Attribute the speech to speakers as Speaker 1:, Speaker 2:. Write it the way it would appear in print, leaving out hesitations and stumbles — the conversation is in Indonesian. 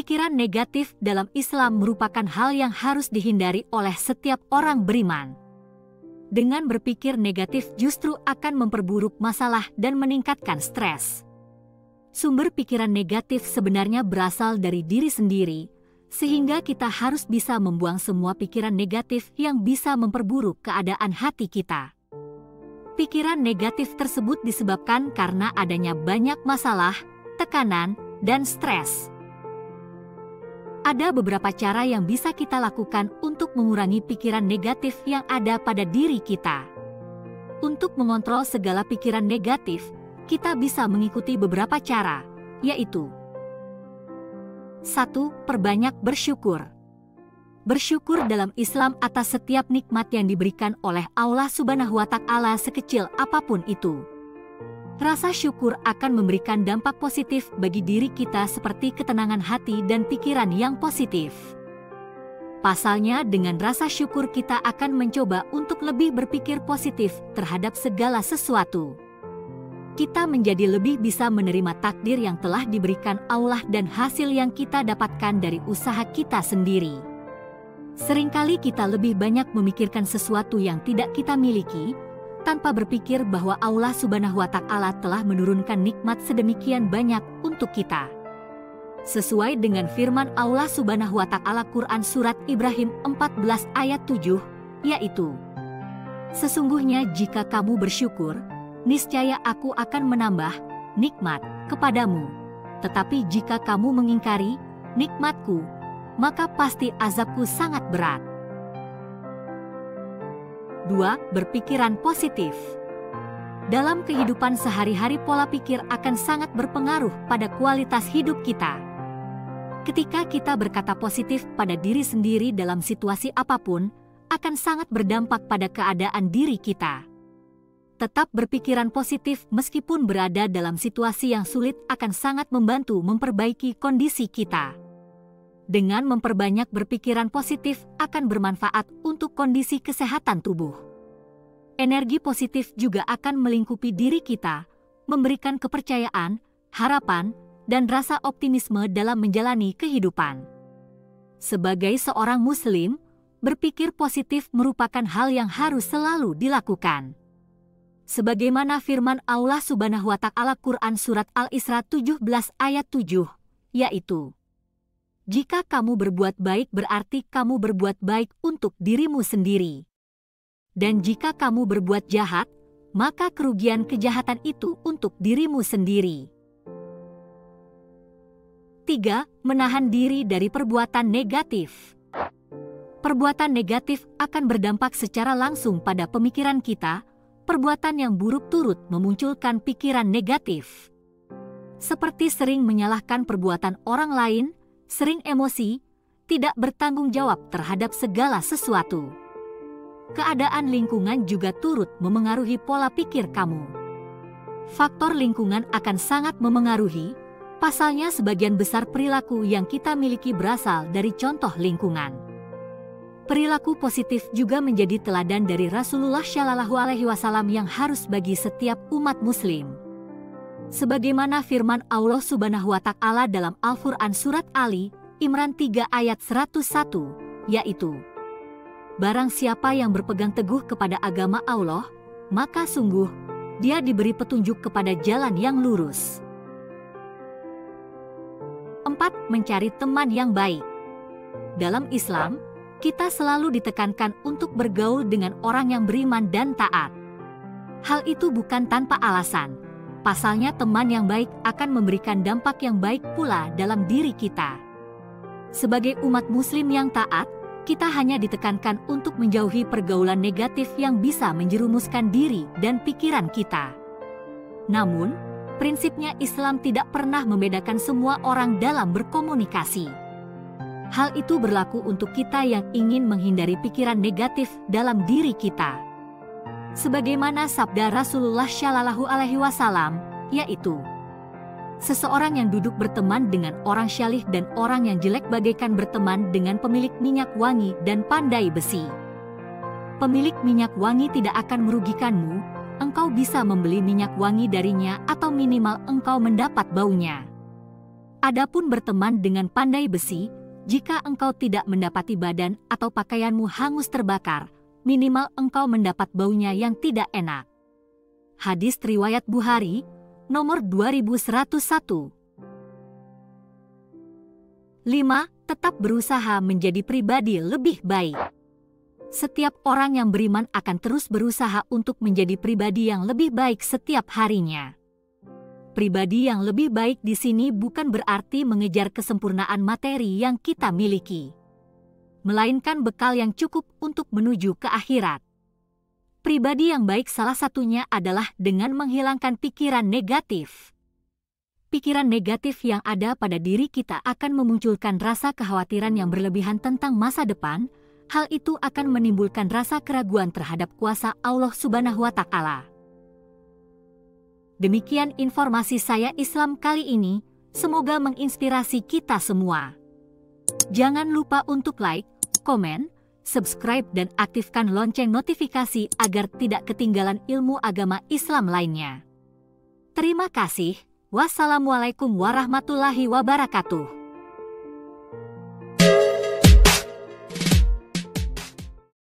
Speaker 1: Pikiran negatif dalam Islam merupakan hal yang harus dihindari oleh setiap orang beriman. Dengan berpikir negatif justru akan memperburuk masalah dan meningkatkan stres. Sumber pikiran negatif sebenarnya berasal dari diri sendiri, sehingga kita harus bisa membuang semua pikiran negatif yang bisa memperburuk keadaan hati kita. Pikiran negatif tersebut disebabkan karena adanya banyak masalah, tekanan, dan stres. Ada beberapa cara yang bisa kita lakukan untuk mengurangi pikiran negatif yang ada pada diri kita. Untuk mengontrol segala pikiran negatif, kita bisa mengikuti beberapa cara, yaitu 1. Perbanyak bersyukur. Bersyukur dalam Islam atas setiap nikmat yang diberikan oleh Allah Subhanahu wa Ta'ala sekecil apapun itu. Rasa syukur akan memberikan dampak positif bagi diri kita seperti ketenangan hati dan pikiran yang positif. Pasalnya, dengan rasa syukur kita akan mencoba untuk lebih berpikir positif terhadap segala sesuatu. Kita menjadi lebih bisa menerima takdir yang telah diberikan Allah dan hasil yang kita dapatkan dari usaha kita sendiri. Seringkali kita lebih banyak memikirkan sesuatu yang tidak kita miliki, tanpa berpikir bahwa Allah Subhanahu wa Ta'ala telah menurunkan nikmat sedemikian banyak untuk kita. Sesuai dengan firman Allah Subhanahu wa Ta'ala Quran Surat Ibrahim 14 ayat 7, yaitu, "Sesungguhnya jika kamu bersyukur, niscaya aku akan menambah nikmat kepadamu. Tetapi jika kamu mengingkari nikmatku, maka pasti azabku sangat berat." 2. Berpikiran positif. Dalam kehidupan sehari-hari pola pikir akan sangat berpengaruh pada kualitas hidup kita. Ketika kita berkata positif pada diri sendiri dalam situasi apapun, akan sangat berdampak pada keadaan diri kita. Tetap berpikiran positif meskipun berada dalam situasi yang sulit akan sangat membantu memperbaiki kondisi kita. Dengan memperbanyak berpikiran positif akan bermanfaat untuk kondisi kesehatan tubuh. Energi positif juga akan melingkupi diri kita, memberikan kepercayaan, harapan, dan rasa optimisme dalam menjalani kehidupan. Sebagai seorang Muslim, berpikir positif merupakan hal yang harus selalu dilakukan. Sebagaimana firman Allah Subhanahu wa Ta'ala Quran Surat Al-Isra 17 ayat 7, yaitu, "Jika kamu berbuat baik berarti kamu berbuat baik untuk dirimu sendiri. Dan jika kamu berbuat jahat, maka kerugian kejahatan itu untuk dirimu sendiri." 3. Menahan diri dari perbuatan negatif. Perbuatan negatif akan berdampak secara langsung pada pemikiran kita. Perbuatan yang buruk turut memunculkan pikiran negatif. Seperti sering menyalahkan perbuatan orang lain, sering emosi, tidak bertanggung jawab terhadap segala sesuatu. Keadaan lingkungan juga turut memengaruhi pola pikir kamu. Faktor lingkungan akan sangat memengaruhi, pasalnya sebagian besar perilaku yang kita miliki berasal dari contoh lingkungan. Perilaku positif juga menjadi teladan dari Rasulullah Shallallahu Alaihi Wasallam yang harus bagi setiap umat Muslim. Sebagaimana firman Allah Subhanahu wa Ta'ala dalam Al-Quran Surat Ali, Imran 3 ayat 101, yaitu, "Barang siapa yang berpegang teguh kepada agama Allah, maka sungguh, dia diberi petunjuk kepada jalan yang lurus." 4. Mencari teman yang baik. Dalam Islam, kita selalu ditekankan untuk bergaul dengan orang yang beriman dan taat. Hal itu bukan tanpa alasan. Pasalnya teman yang baik akan memberikan dampak yang baik pula dalam diri kita. Sebagai umat Muslim yang taat, kita hanya ditekankan untuk menjauhi pergaulan negatif yang bisa menjerumuskan diri dan pikiran kita. Namun, prinsipnya Islam tidak pernah membedakan semua orang dalam berkomunikasi. Hal itu berlaku untuk kita yang ingin menghindari pikiran negatif dalam diri kita. Sebagaimana sabda Rasulullah Shallallahu Alaihi Wasallam, yaitu, "Seseorang yang duduk berteman dengan orang syalih dan orang yang jelek bagaikan berteman dengan pemilik minyak wangi dan pandai besi. Pemilik minyak wangi tidak akan merugikanmu, engkau bisa membeli minyak wangi darinya atau minimal engkau mendapat baunya. Adapun berteman dengan pandai besi, jika engkau tidak mendapati badan atau pakaianmu hangus terbakar, minimal engkau mendapat baunya yang tidak enak. Hadis riwayat Bukhari, nomor 2101. 5. Tetap berusaha menjadi pribadi lebih baik. Setiap orang yang beriman akan terus berusaha untuk menjadi pribadi yang lebih baik setiap harinya. Pribadi yang lebih baik di sini bukan berarti mengejar kesempurnaan materi yang kita miliki, melainkan bekal yang cukup untuk menuju ke akhirat. Pribadi yang baik salah satunya adalah dengan menghilangkan pikiran negatif. Pikiran negatif yang ada pada diri kita akan memunculkan rasa kekhawatiran yang berlebihan tentang masa depan. Hal itu akan menimbulkan rasa keraguan terhadap kuasa Allah Subhanahu wa Ta'ala. Demikian informasi saya Islam kali ini, semoga menginspirasi kita semua. Jangan lupa untuk like, komen, subscribe dan aktifkan lonceng notifikasi agar tidak ketinggalan ilmu agama Islam lainnya. Terima kasih. Wassalamualaikum warahmatullahi wabarakatuh.